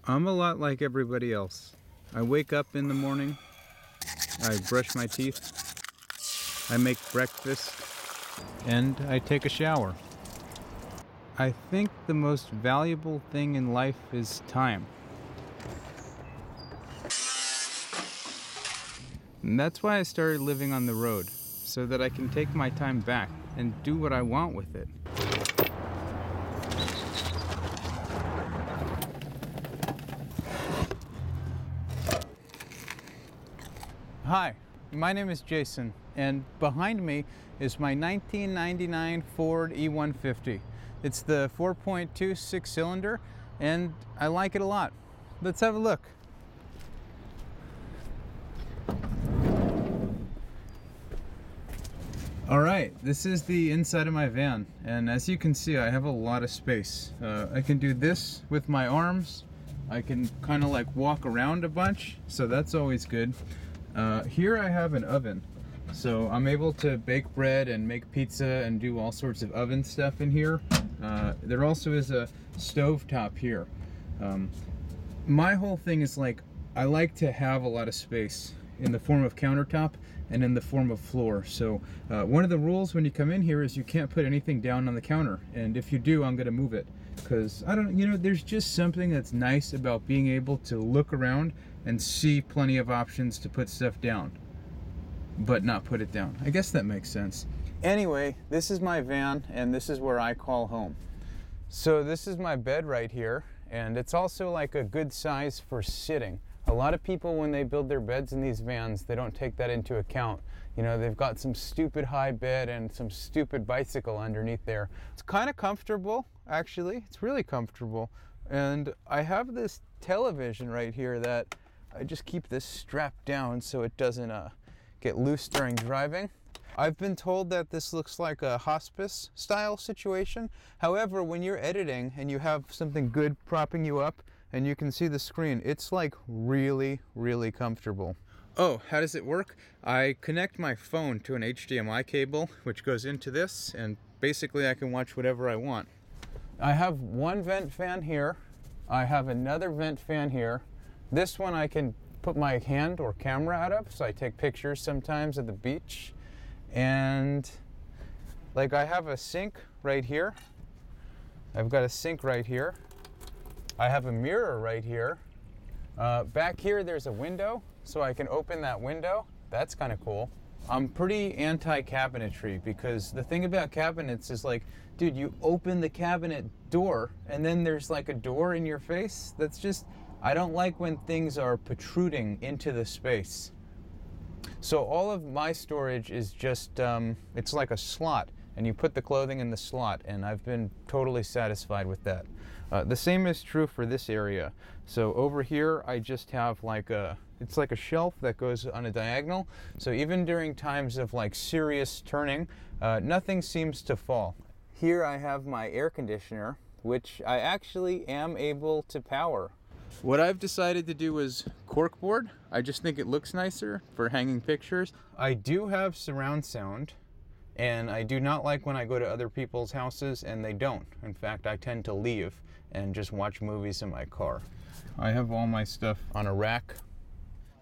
I'm a lot like everybody else. I wake up in the morning, I brush my teeth, I make breakfast, and I take a shower. I think the most valuable thing in life is time. And that's why I started living on the road, so that I can take my time back and do what I want with it. Hi, my name is Jason, and behind me is my 1999 Ford E150. It's the 4.2 six-cylinder, and I like it a lot. Let's have a look. All right, this is the inside of my van, and as you can see, I have a lot of space. I can do this with my arms. I can kind of like walk around a bunch, so that's always good. Here I have an oven, so I'm able to bake bread and make pizza and do all sorts of oven stuff in here. There also is a stove top here. My whole thing is like, I like to have a lot of space in the form of countertop and in the form of floor. So one of the rules when you come in here is you can't put anything down on the counter, and if you do, I'm gonna move it, because I don't, there's just something that's nice about being able to look around and see plenty of options to put stuff down, but not put it down. I guess that makes sense. Anyway, this is my van, and this is where I call home. So this is my bed right here, and it's also like a good size for sitting. A lot of people, when they build their beds in these vans, they don't take that into account. They've got some stupid high bed and some stupid bicycle underneath there. It's kind of comfortable, actually. It's really comfortable. And I have this television right here that I just keep this strapped down so it doesn't get loose during driving. I've been told that this looks like a hospice style situation. However, when you're editing and you have something good propping you up and you can see the screen, it's like really, really comfortable. Oh, how does it work? I connect my phone to an HDMI cable, which goes into this, and basically I can watch whatever I want. I have one vent fan here. I have another vent fan here. This one I can put my hand or camera out of, so I take pictures sometimes at the beach. And like, I have a sink right here. I've got a sink right here. I have a mirror right here. Back here there's a window, so I can open that window. That's kind of cool. I'm pretty anti-cabinetry, because the thing about cabinets is like, dude, you open the cabinet door and then there's like a door in your face. That's just, I don't like when things are protruding into the space. So all of my storage is just, it's like a slot, and you put the clothing in the slot, and I've been totally satisfied with that. The same is true for this area. So over here, I just have like it's like a shelf that goes on a diagonal. So even during times of like serious turning, nothing seems to fall. Here I have my air conditioner, which I actually am able to power. What I've decided to do is corkboard. I just think it looks nicer for hanging pictures. I do have surround sound, and I do not like when I go to other people's houses and they don't. In fact, I tend to leave and just watch movies in my car. I have all my stuff on a rack.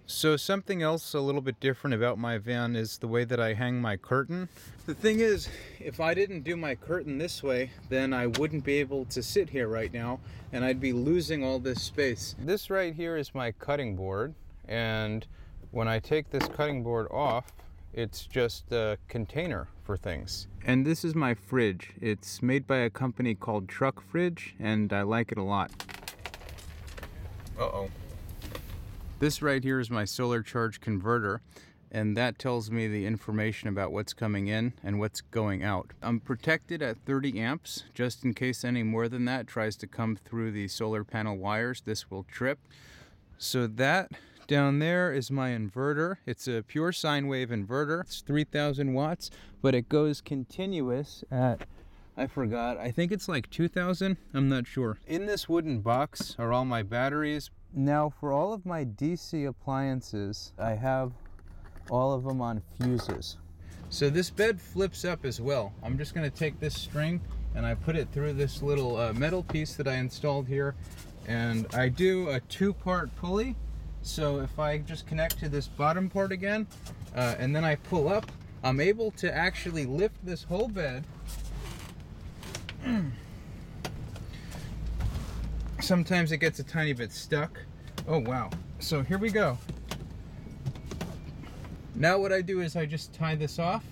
So something else a little bit different about my van is the way that I hang my curtain. The thing is, if I didn't do my curtain this way, then I wouldn't be able to sit here right now, and I'd be losing all this space. This right here is my cutting board, and when I take this cutting board off, it's just a container for things. And this is my fridge. It's made by a company called Truck Fridge, and I like it a lot. Uh-oh. This right here is my solar charge converter, and that tells me the information about what's coming in and what's going out. I'm protected at 30 amps, just in case any more than that tries to come through the solar panel wires. This will trip. So that down there is my inverter. It's a pure sine wave inverter. It's 3,000 watts, but it goes continuous at, I forgot, I think it's like 2,000, I'm not sure. In this wooden box are all my batteries. Now for all of my DC appliances, I have all of them on fuses. So this bed flips up as well. I'm just gonna take this string and I put it through this little metal piece that I installed here, And I do a 2-part pulley. So if I just connect to this bottom part again, and then I pull up, I'm able to actually lift this whole bed. Sometimes it gets a tiny bit stuck. Oh wow. So here we go. Now what I do is I just tie this off,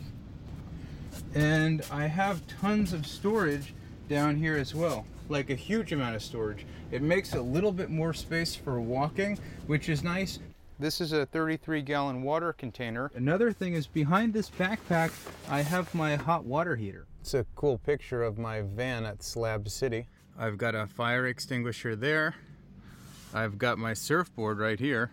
and I have tons of storage down here as well, like a huge amount of storage. It makes a little bit more space for walking, which is nice. This is a 33-gallon water container. Another thing is, behind this backpack, I have my hot water heater. It's a cool picture of my van at Slab City. I've got a fire extinguisher there. I've got my surfboard right here.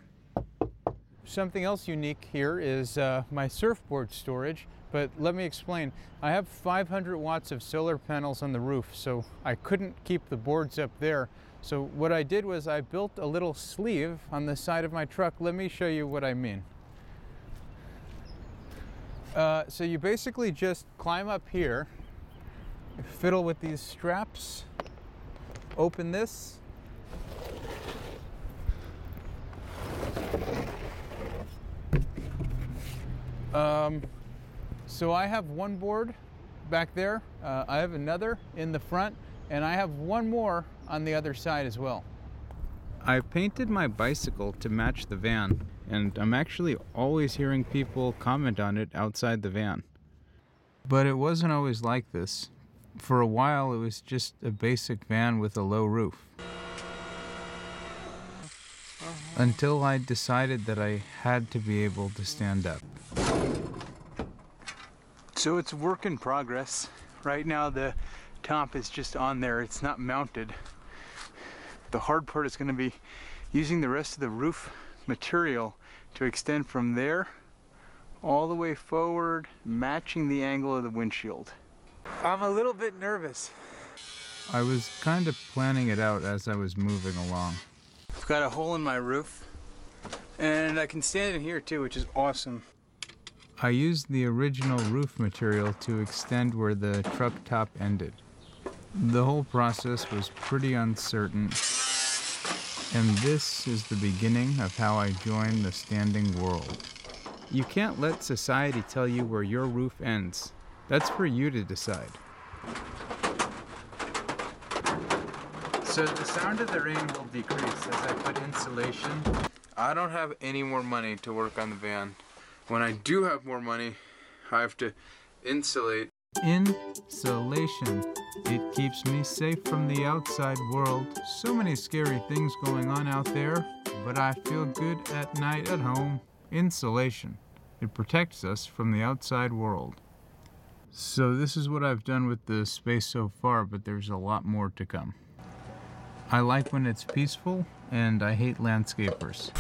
Something else unique here is my surfboard storage, but let me explain. I have 500 watts of solar panels on the roof, so I couldn't keep the boards up there. So what I did was I built a little sleeve on the side of my truck. Let me show you what I mean. So you basically just climb up here, fiddle with these straps, open this, so I have one board back there, I have another in the front, and I have one more on the other side as well. I painted my bicycle to match the van, and I'm actually always hearing people comment on it outside the van. But it wasn't always like this. For a while it was just a basic van with a low roof. Until I decided that I had to be able to stand up. So it's a work in progress. Right now the top is just on there, it's not mounted. The hard part is going to be using the rest of the roof material to extend from there all the way forward, matching the angle of the windshield. I'm a little bit nervous. I was kind of planning it out as I was moving along. I've got a hole in my roof, and I can stand in here too, which is awesome. I used the original roof material to extend where the truck top ended. The whole process was pretty uncertain, and this is the beginning of how I joined the standing world. You can't let society tell you where your roof ends. That's for you to decide. So the sound of the rain will decrease as I put insulation. I don't have any more money to work on the van. When I do have more money, I have to insulate. Insulation. It keeps me safe from the outside world. So many scary things going on out there, but I feel good at night at home. Insulation. It protects us from the outside world. So this is what I've done with the space so far, but there's a lot more to come. I like when it's peaceful, and I hate landscapers.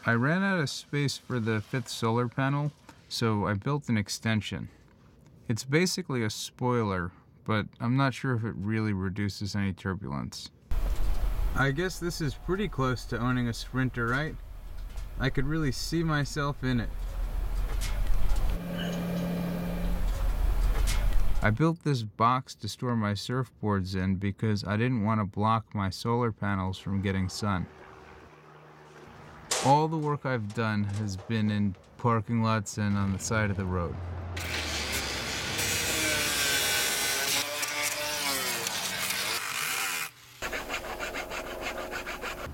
I ran out of space for the 5th solar panel, so I built an extension. It's basically a spoiler, but I'm not sure if it really reduces any turbulence. I guess this is pretty close to owning a Sprinter, right? I could really see myself in it. I built this box to store my surfboards in because I didn't want to block my solar panels from getting sun. All the work I've done has been in parking lots and on the side of the road.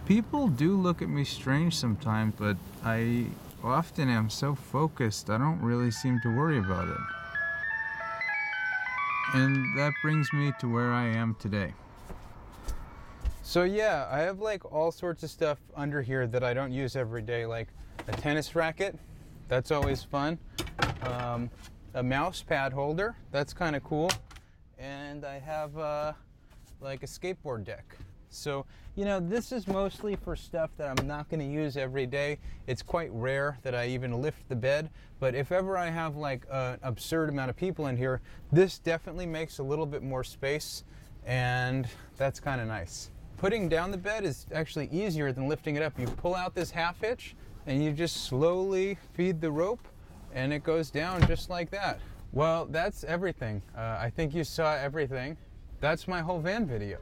People do look at me strange sometimes, but I often am so focused I don't really seem to worry about it. And that brings me to where I am today. So yeah, I have like all sorts of stuff under here that I don't use every day, like a tennis racket, that's always fun, a mouse pad holder, that's kind of cool, and I have like a skateboard deck. So, you know, this is mostly for stuff that I'm not going to use every day. It's quite rare that I even lift the bed, but if ever I have like an absurd amount of people in here, this definitely makes a little bit more space, and that's kind of nice. Putting down the bed is actually easier than lifting it up. You pull out this half hitch and you just slowly feed the rope and it goes down just like that. Well, that's everything. I think you saw everything. That's my whole van video.